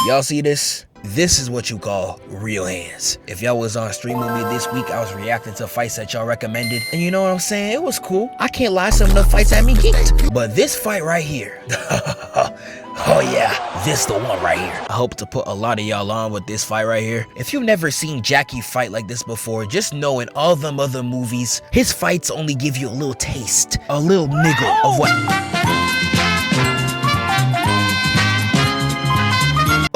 Y'all see this? This is what you call real hands. If y'all was on Stream With Me this week, I was reacting to fights that y'all recommended. And you know what I'm saying? It was cool. I can't lie, some of the fights had me geeked. But this fight right here. Oh yeah, this the one right here. I hope to put a lot of y'all on with this fight right here. If you've never seen Jackie fight like this before, just know in all them other movies, his fights only give you a little taste, a little niggle of what...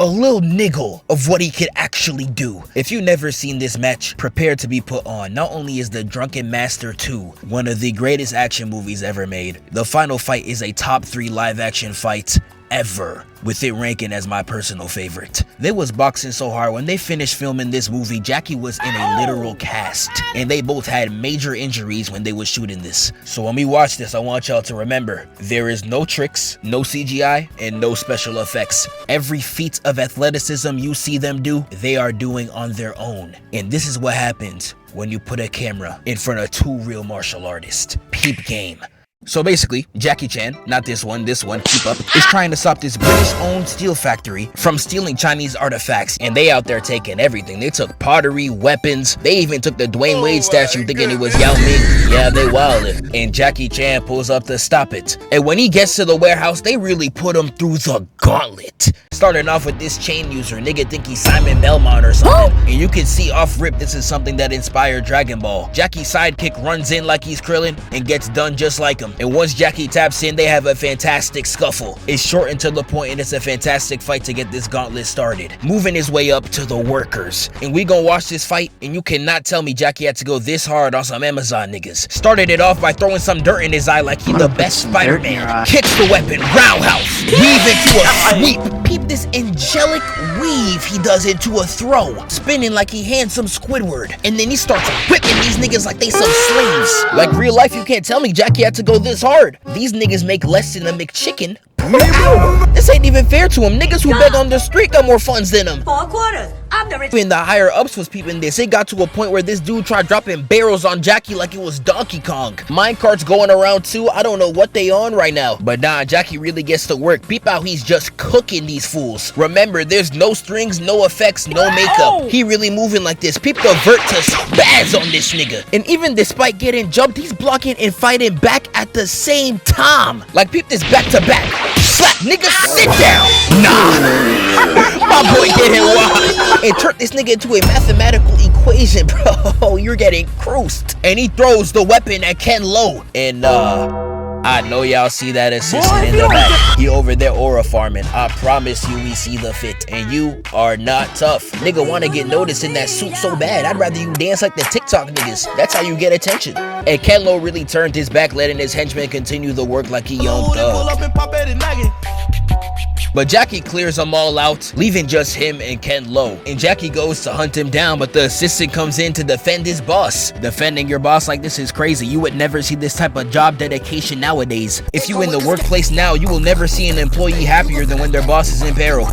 A little niggle of what he could actually do. If you've never seen this match, prepare to be put on. Not only is the Drunken Master 2 one of the greatest action movies ever made, the final fight is a top 3 live action fight ever, with it ranking as my personal favorite. They was boxing so hard when they finished filming this movie, Jackie was in a literal cast, and they both had major injuries when they was shooting this. So when we watch this, I want y'all to remember, there is no tricks, no CGI, and no special effects. Every feat of athleticism you see them do, they are doing on their own. And this is what happens when you put a camera in front of 2 real martial artists. Peep game. So basically, Jackie Chan, not this one, keep up, is trying to stop this British-owned steel factory from stealing Chinese artifacts, and they out there taking everything. They took pottery, weapons, they even took the Dwayne Wade statue thinking it was Yao Ming. Yeah, they wildin'. And Jackie Chan pulls up to stop it. And when he gets to the warehouse, they really put him through the gauntlet. Starting off with this chain user, nigga think he's Simon Belmont or something. And you can see off rip this is something that inspired Dragon Ball. Jackie's sidekick runs in like he's Krillin and gets done just like him. And once Jackie taps in, they have a fantastic scuffle. It's short and to the point, and it's a fantastic fight to get this gauntlet started. Moving his way up to the workers. And we gonna watch this fight, and you cannot tell me Jackie had to go this hard on some Amazon niggas. Started it off by throwing some dirt in his eye like he the best Spider-Man. Kicks the weapon, roundhouse, weave into a sweep. Peep this angelic weave he does into a throw. Spinning like he handsome Squidward. And then he starts whipping these niggas like they some slaves. Like real life, you can't tell me Jackie had to go this hard. These niggas make less than a McChicken per hour. This ain't even fair to him. Niggas who beg on the street got more funds than him. 4 quarters. Even the higher ups was peeping this. It got to a point where this dude tried dropping barrels on Jackie like it was Donkey Kong. Minecarts going around too. I don't know what they on right now. But nah, Jackie really gets to work. Peep out, he's just cooking these fools. Remember, there's no strings, no effects, no makeup. He really moving like this. Peep the vert to spaz on this nigga. And even despite getting jumped, he's blocking and fighting back at the same time. Like peep this back to back. Slap, nigga, sit down. Nah, my boy getting wild. And turn this nigga into a mathematical equation, bro. You're getting cruised. And he throws the weapon at Ken Lo. And I know y'all see that assistant in the back. He over there aura farming. I promise you we see the fit. And you are not tough. Nigga wanna get noticed in that suit so bad. I'd rather you dance like the TikTok niggas. That's how you get attention. And Ken Lo really turned his back, letting his henchmen continue the work like he young thug. But Jackie clears them all out, leaving just him and Ken Lo. And Jackie goes to hunt him down, but the assistant comes in to defend his boss. Defending your boss like this is crazy. You would never see this type of job dedication nowadays. If you in the workplace now, you will never see an employee happier than when their boss is in peril.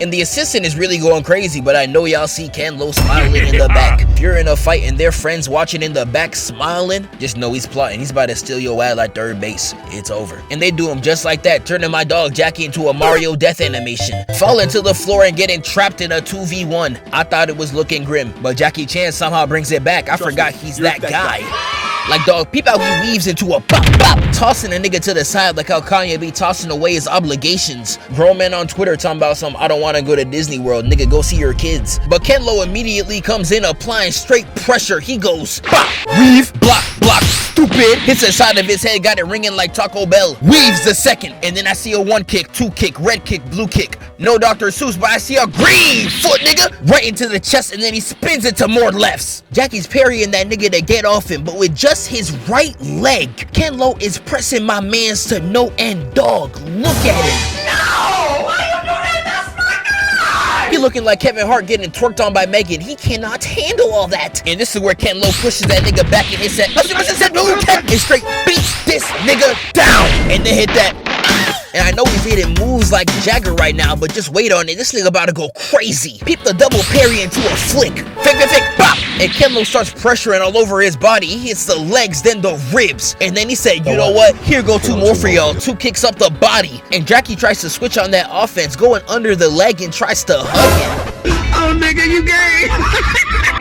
And the assistant is really going crazy, but I know y'all see Ken Lo smiling in the back. If you're in a fight and their friends watching in the back smiling, just know he's plotting. He's about to steal your ad at third base. It's over. And they do him just like that, turning my dog Jackie into a Mario death animation. Falling to the floor and getting trapped in a 2v1. I thought it was looking grim, but Jackie Chan somehow brings it back. I forgot he's that guy. Like dog, peep out, he weaves into a bop bop, tossing a nigga to the side like how Kanye be tossing away his obligations. Grown men on Twitter talking about some I don't want to go to Disney World, nigga, go see your kids. But Ken Lo immediately comes in applying straight pressure. He goes bop, weave, block, block, stupid. Hits the side of his head, got it ringing like Taco Bell. Weaves the second, and then I see a 1 kick, 2 kick, red kick, blue kick. No Dr. Seuss, but I see a green foot, nigga, right into the chest, and then he spins it to more lefts. Jackie's parrying that nigga to get off him, but with just his right leg, Ken Lo is pressing my mans to no end, dog. Look at him. No! Why you doing this, my guy? He looking like Kevin Hart getting twerked on by Megan. He cannot handle all that. And this is where Ken Lo pushes that nigga back in his set. And straight beats this nigga down. And then hit that And I know he's hitting moves like Jagger right now, but just wait on it. This nigga about to go crazy. Peep the double parry into a flick. Flick, pop! And Kenlo starts pressuring all over his body. He hits the legs, then the ribs. And then he said, you know what? Here go two more for y'all. Two kicks up the body. And Jackie tries to switch on that offense, going under the leg and tries to hug him. Oh, nigga, you gay.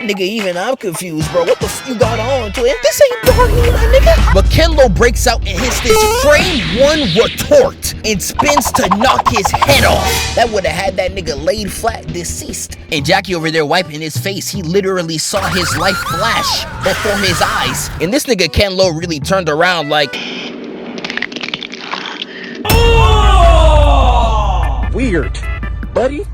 Nigga, even I'm confused, bro. What the f you got on, twin? This ain't Barney, my nigga. But Kenlo breaks out and hits this frame one retort and spins to knock his head off. That would have had that nigga laid flat, deceased. And Jackie over there wiping his face. He literally saw his life flash before his eyes. And this nigga Kenlo really turned around like... Oh! Weird, buddy.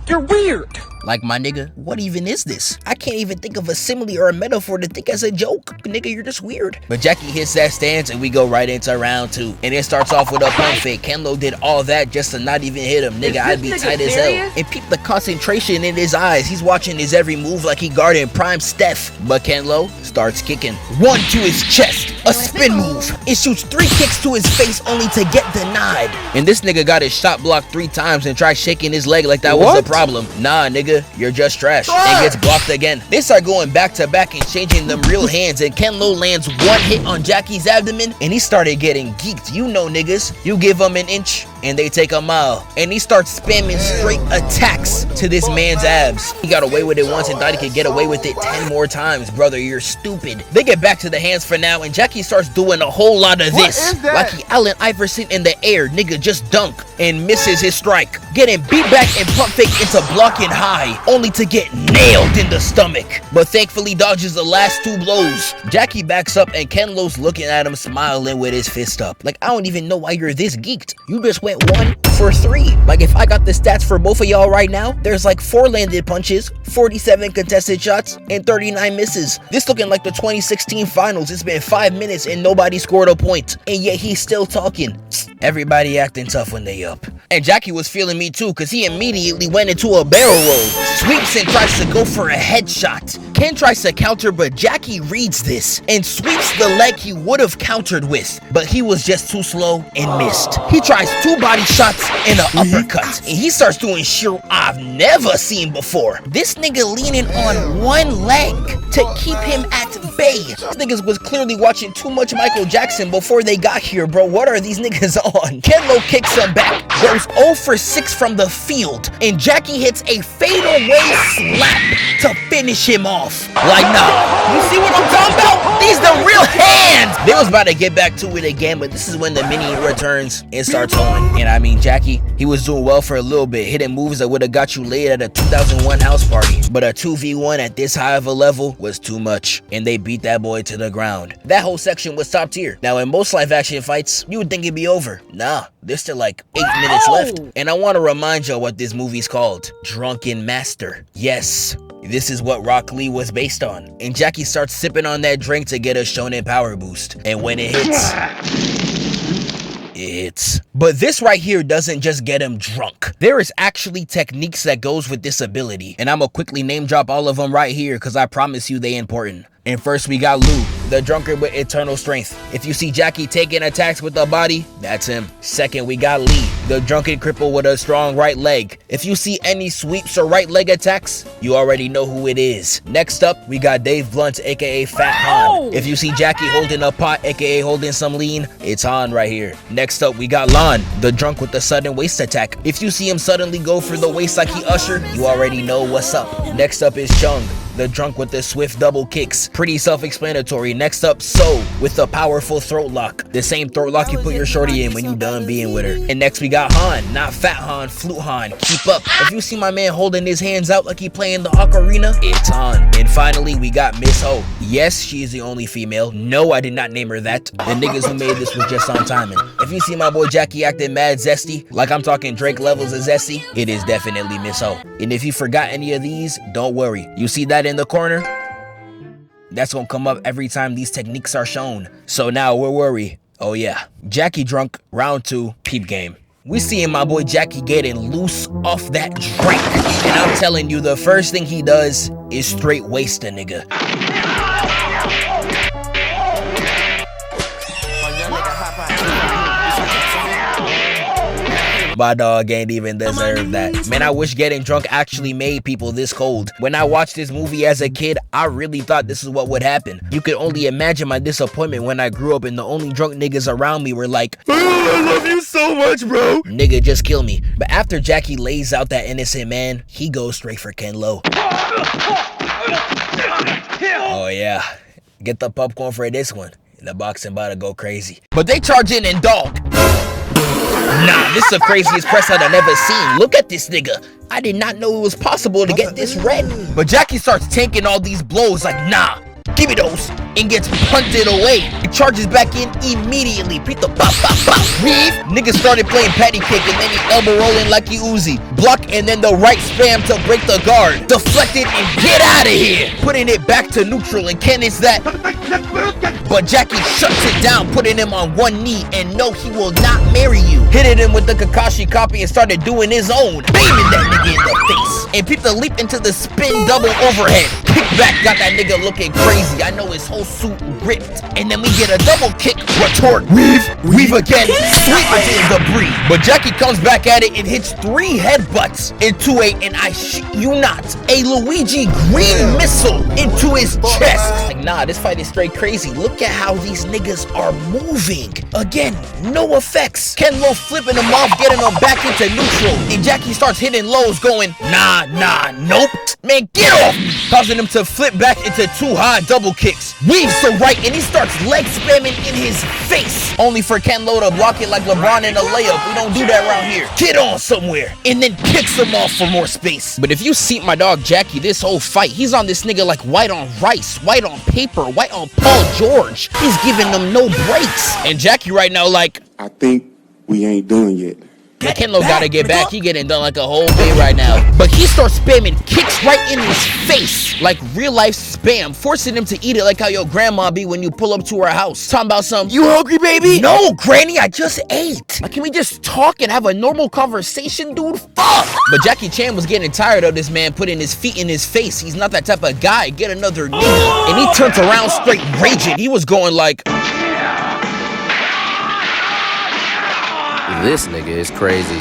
You're weird. Like, my nigga, what even is this? I can't even think of a simile or a metaphor to think as a joke. Nigga, you're just weird. But Jackie hits that stance and we go right into round 2. And it starts off with a pump fake. Kenlo did all that just to not even hit him. Nigga, I'd be tight as hell. And peep the concentration in his eyes. He's watching his every move like he guarding prime Steph. But Kenlo starts kicking. One to his chest. A spin move. It shoots 3 kicks to his face only to get denied. And this nigga got his shot blocked 3 times and tried shaking his leg like that was a problem. Nah, nigga. You're just trash. And gets blocked again. They start going back to back and changing them real hands, and Kenlo lands 1 hit on Jackie's abdomen and he started getting geeked. You know niggas, you give them an inch and they take a mile. And he starts spamming straight attacks to this man's abs. He got away with it once and thought he could get away with it 10 more times. Brother, you're stupid. They get back to the hands for now and Jackie starts doing a whole lot of this. Like he Allen Iverson in the air. Nigga just dunk and misses his strike. Getting beat back and pump fake into blocking high, only to get nailed in the stomach. But thankfully dodges the last 2 blows. Jackie backs up and Kenlo's looking at him smiling with his fist up. Like, I don't even know why you're this geeked. You just went 1 for 3. Like, if I got the stats for both of y'all right now, there's like 4 landed punches, 47 contested shots, and 39 misses. This looking like the 2016 finals. It's been 5 minutes and nobody scored a point. And yet he's still talking. Everybody acting tough when they up. And Jackie was feeling me too, cause he immediately went into a barrel roll. Sweeps and tries to go for a headshot. Ken tries to counter, but Jackie reads this and sweeps the leg he would have countered with, but he was just too slow and missed. He tries 2 body shots and an uppercut, and he starts doing shit I've never seen before. This nigga leaning on 1 leg to keep him at bay. These niggas was clearly watching too much Michael Jackson before they got here, bro. What are these niggas on? Kenlo kicks him back, goes 0 for 6 from the field, and Jackie hits a fadeaway slap to finish him off. Like, nah, you see what I'm talking about? These the real hands. They was about to get back to it again, but this is when the mini returns and starts on. And I mean, Jackie, he was doing well for a little bit, hitting moves that would have got you laid at a 2001 house party. But a 2v1 at this high of a level was too much, and they beat that boy to the ground. That whole section was top tier. Now, in most live action fights, you would think it'd be over. Nah, there's still like 8 minutes left. And I want to remind y'all what this movie's called. Drunken Master. Yes, this is what Rock Lee was based on. And Jackie starts sipping on that drink to get a shonen power boost. And when it hits, it hits. But this right here doesn't just get him drunk. There is actually techniques that goes with this ability. And I'm gonna quickly name drop all of them right here because I promise you they important. And first we got Lou, the drunkard with eternal strength. If you see Jackie taking attacks with the body, that's him. Second, we got Lee, the drunken cripple with a strong right leg. If you see any sweeps or right leg attacks, you already know who it is. Next up, we got Dave Blunt, aka Fat Han. If you see Jackie holding a pot, aka holding some lean, it's Han right here. Next up, we got Lon, the drunk with the sudden waist attack. If you see him suddenly go for the waist like he Usher, you already know what's up. Next up is Chung, the drunk with the swift double kicks. Pretty self-explanatory. Next up, So, with the powerful throat lock. The same throat lock you put your shorty in when you done being with her. And next we got Han, not Fat Han, Flute Han. Keep up. If you see my man holding his hands out like he playing the ocarina, it's Han. And finally, we got Miss Ho. Yes, she is the only female. No, I did not name her that. The niggas who made this was just on timing. If you see my boy Jackie acting mad zesty, like I'm talking Drake levels of zesty, it is definitely Miss Ho. And if you forgot any of these, don't worry. You see that in the corner? That's gonna come up every time these techniques are shown. So now, where were we? Oh yeah, Jackie drunk, round 2, peep game. We seeing my boy Jackie getting loose off that drink. And I'm telling you, the first thing he does is straight waste a nigga. My dog ain't even deserve that. Man, I wish getting drunk actually made people this cold. When I watched this movie as a kid, I really thought this is what would happen. You could only imagine my disappointment when I grew up and the only drunk niggas around me were like, oh, I love you so much, bro. Nigga, just kill me. But after Jackie lays out that innocent man, he goes straight for Ken Lo. Oh yeah, get the popcorn for this one. The boxing about to go crazy. But they charge in and dog. Nah, this is the craziest press I've ever seen. Look at this nigga. I did not know it was possible to get this red. But Jackie starts tanking all these blows like, nah, give me those, and gets punted away. He charges back in immediately. Beat the pop, pop, pop. Weave. Nigga started playing patty cake and then he elbow rolling like he Uzi. Block and then the right spam to break the guard. Deflected and get out of here. Putting it back to neutral and Ken is that. But Jackie shuts it down, putting him on one knee and no, he will not marry you. Hit him with the Kakashi copy and started doing his own. Beaming that nigga in the face. And peeped the leap into the spin double overhead. Kickback got that nigga looking crazy. I know his whole suit ripped. And then we get a double kick, retort, weave again, sweep into the debris. But Jackie comes back at it and hits 3 headbutts into and I shit you not, a Luigi green missile into his chest. Like, nah, this fight is straight crazy. Look at how these niggas are moving. Again, no effects. Ken Lo flipping him off, getting him back into neutral. And Jackie starts hitting lows going, nah, nope. Man, get off me. Causing him to flip back into 2 high double kicks. Weaves to right and he starts leg spamming in his face. Only for Ken Lo to block it like LeBron in a layup. We don't do that around here. Get on somewhere. And then kicks him off for more space. But if you see my dog Jackie this whole fight, he's on this nigga like white on rice, white on paper, white on Paul George. He's giving them no breaks. And Jackie right now like, I think we ain't done yet. Ken Lo gotta get back. He getting done like a whole day right now. But he starts spamming kicks right in his face. Like real life spam. Forcing him to eat it like how your grandma be when you pull up to her house. Talking about some, you hungry, baby? No, granny, I just ate. Like, can we just talk and have a normal conversation, dude? Fuck! But Jackie Chan was getting tired of this man putting his feet in his face. He's not that type of guy. Get another nigga. And he turns around straight raging. He was going like, this nigga is crazy.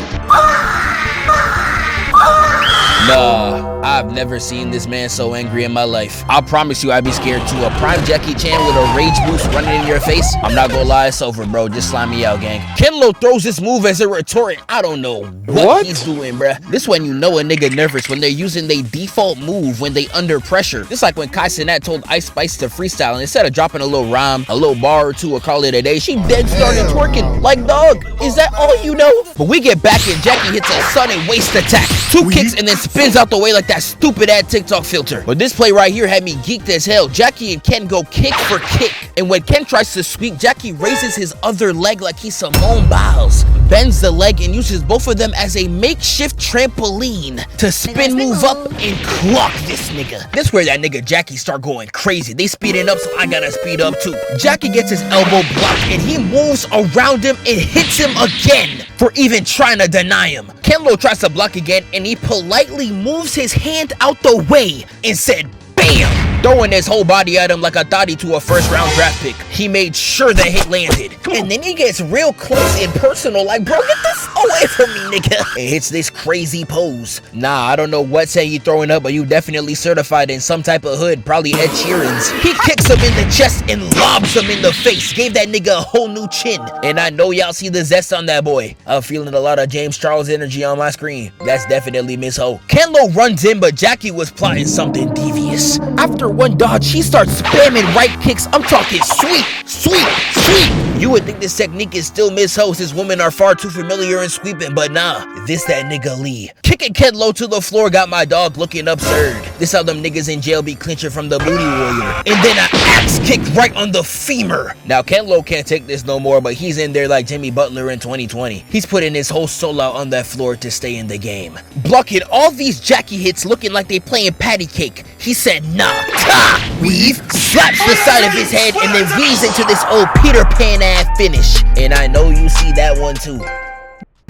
nah, I've never seen this man so angry in my life. I promise you I'd be scared too. A prime Jackie Chan with a rage boost running in your face. I'm not gonna lie, it's over, bro. Just slime me out, gang. Ken Lo throws this move as a retort. I don't know what he's doing, bruh. This when you know a nigga nervous, when they're using their default move when they under pressure. Just like when Kai Cenat told Ice Spice to freestyle, and instead of dropping a little rhyme, a little bar or two, or call it a day, she dead started twerking. Like, dog, is that all you know? But we get back and Jackie hits a sudden waist attack. 2 kicks and then spins out the way like that stupid ass TikTok filter. But this play right here had me geeked as hell. Jackie and Ken go kick for kick. And when Ken tries to sweep, Jackie raises his other leg like he's Simone Biles. Bends the leg and uses both of them as a makeshift trampoline to spin move up and clock this nigga. This where that nigga Jackie start going crazy. They speeding up, so I gotta speed up too. Jackie gets his elbow blocked and he moves around him and hits him again for even trying to deny him. Ken Lo tries to block again and he politely moves his hand out the way and said, BAM! Throwing his whole body at him like a thotty to a first round draft pick. He made sure the hit landed. And then he gets real close and personal like, bro, get this away from me, nigga. And hits this crazy pose. Nah, I don't know what say you throwing up, but you definitely certified in some type of hood, probably Ed Sheeran's. He kicks him in the chest and lobs him in the face. Gave that nigga a whole new chin. And I know y'all see the zest on that boy. I'm feeling a lot of James Charles energy on my screen. That's definitely Miss Ho. Ken Lo runs in, but Jackie was plotting something devious. After one dodge, she starts spamming right kicks. I'm talking sweep, sweep, sweep. You would think this technique is still Miss Ho since women are far too familiar in sweeping, but nah, this that nigga Lee. Kicking Ken Lo to the floor got my dog looking absurd. This how them niggas in jail be clinching from the booty warrior. And then an axe kick right on the femur. Now Ken Lo can't take this no more, but he's in there like Jimmy Butler in 2020. He's putting his whole soul out on that floor to stay in the game. Blocking all these Jackie hits looking like they playing patty cake. He said nah. Ta! Weave, slaps the side of his head and then weaves into this old Peter Pan ass finish. And I know you see that one too.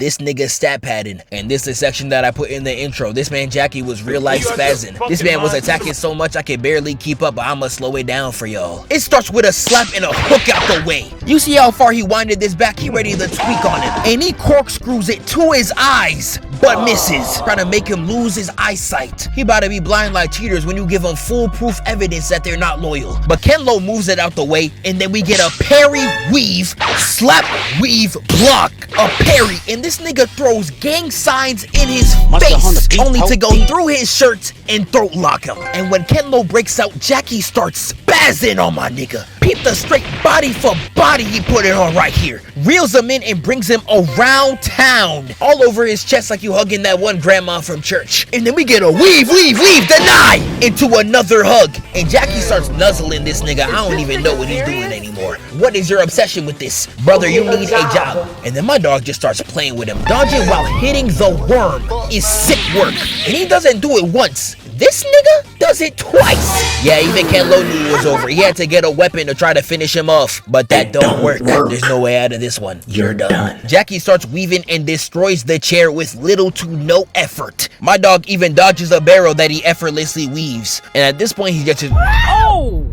this nigga stat padding. And this is the section that I put in the intro. This man Jackie was real life spazzing. This man was attacking so much I could barely keep up, but I'ma slow it down for y'all. It starts with a slap and a hook out the way. You see how far he winded this back? He ready to tweak on it. And he corkscrews it to his eyes, but misses, trying to make him lose his eyesight. He about to be blind like cheaters when you give him foolproof evidence that they're not loyal. But Kenlo moves it out the way, and then we get a parry, weave, slap, weave, block. A parry, and this nigga throws gang signs in his face, only to go through his shirt and throat lock him. And when Kenlo breaks out, Jackie starts spazzing on my nigga. Peep the straight body for body he put it on right here. Reels him in and brings him around town, all over his chest like you hugging that one grandma from church. And then we get a weave, deny into another hug. And Jackie starts nuzzling this nigga. I don't even know what he's doing anymore. What is your obsession with this? Brother, you need a job. And then my dog just starts playing with him. Dodging while hitting the worm is sick work. And he doesn't do it once. This nigga does it twice. Yeah, even Kenlo knew it was over. He had to get a weapon to try to finish him off. But that don't work. There's no way out of this one. You're done. Jackie starts weaving and destroys the chair with little to no effort. My dog even dodges a barrel that he effortlessly weaves. And at this point, he just... Oh!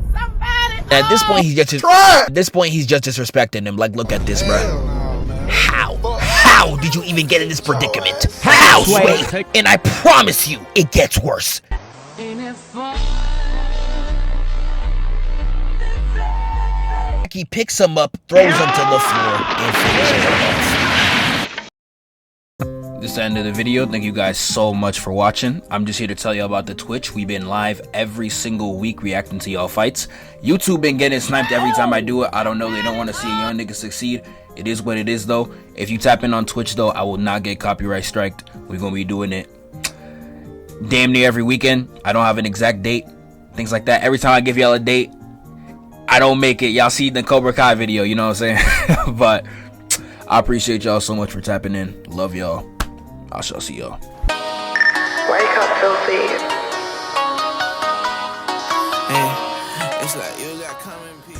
At this point, he's just disrespecting him. Like, look at this, bro. How did you even get in this predicament? How, Sway? And I promise you, it gets worse. He picks him up, throws him to the floor, and finishes him off. This is the end of the video. Thank you guys so much for watching. I'm just here to tell you about the Twitch. We've been live every single week reacting to y'all fights. YouTube been getting sniped every time I do it. I don't know. They don't want to see a young nigga succeed. It is what it is, though. If you tap in on Twitch, though, I will not get copyright striked. We're going to be doing it damn near every weekend. I don't have an exact date. Things like that. Every time I give y'all a date, I don't make it. Y'all see the Cobra Kai video, you know what I'm saying? But I appreciate y'all so much for tapping in. Love y'all. I shall see y'all. Wake up, filthy. Hey, it's like you got come in peace.